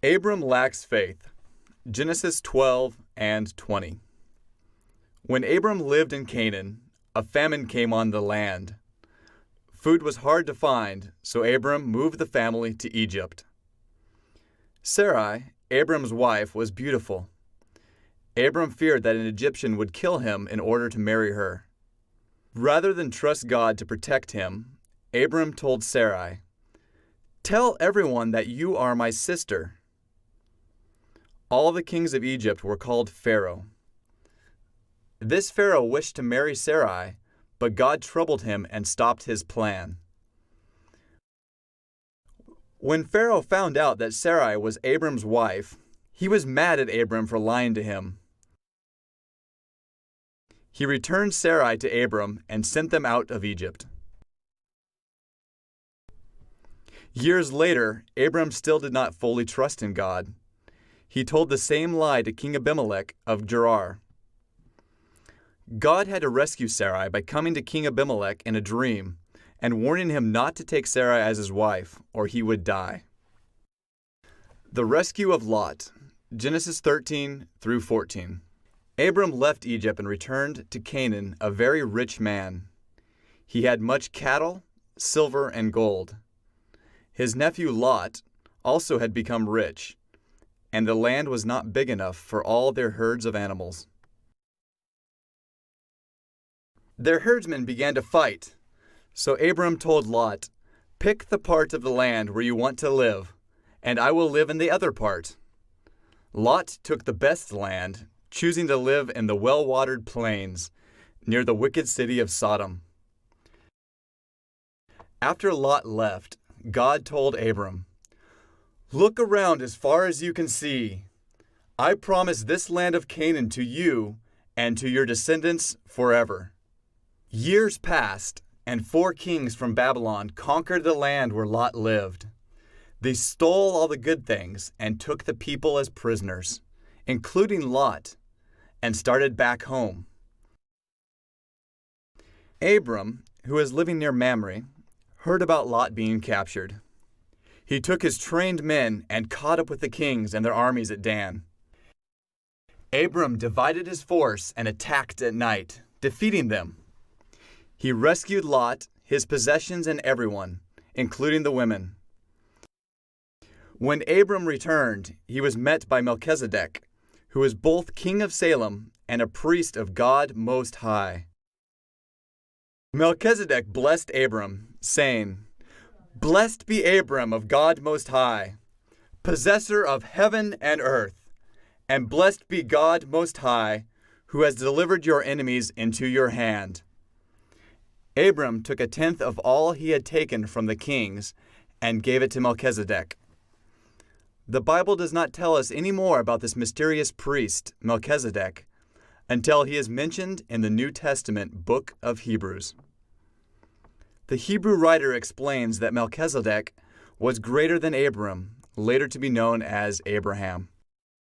Abram lacks faith. Genesis 12 and 20. When Abram lived in Canaan, a famine came on the land. Food was hard to find, so Abram moved the family to Egypt. Sarai, Abram's wife, was beautiful. Abram feared that an Egyptian would kill him in order to marry her. Rather than trust God to protect him, Abram told Sarai, "Tell everyone that you are my sister." All the kings of Egypt were called Pharaoh. This Pharaoh wished to marry Sarai, but God troubled him and stopped his plan. When Pharaoh found out that Sarai was Abram's wife, he was mad at Abram for lying to him. He returned Sarai to Abram and sent them out of Egypt. Years later, Abram still did not fully trust in God. He told the same lie to King Abimelech of Gerar. God had to rescue Sarai by coming to King Abimelech in a dream and warning him not to take Sarai as his wife, or he would die. The rescue of Lot, Genesis 13 through 14. Abram left Egypt and returned to Canaan a very rich man. He had much cattle, silver, and gold. His nephew Lot also had become rich, and the land was not big enough for all their herds of animals. Their herdsmen began to fight, so Abram told Lot, "Pick the part of the land where you want to live, and I will live in the other part." Lot took the best land, choosing to live in the well-watered plains near the wicked city of Sodom. After Lot left, God told Abram, "Look around as far as you can see. I promise this land of Canaan to you and to your descendants forever." Years passed, and 4 kings from Babylon conquered the land where Lot lived. They stole all the good things and took the people as prisoners, including Lot, and started back home. Abram, who was living near Mamre, heard about Lot being captured. He took his trained men and caught up with the kings and their armies at Dan. Abram divided his force and attacked at night, defeating them. He rescued Lot, his possessions, and everyone, including the women. When Abram returned, he was met by Melchizedek, who was both king of Salem and a priest of God Most High. Melchizedek blessed Abram, saying, "Blessed be Abram of God Most High, possessor of heaven and earth, and blessed be God Most High, who has delivered your enemies into your hand." Abram took 1/10 of all he had taken from the kings and gave it to Melchizedek. The Bible does not tell us any more about this mysterious priest, Melchizedek, until he is mentioned in the New Testament book of Hebrews. The Hebrew writer explains that Melchizedek was greater than Abram, later to be known as Abraham.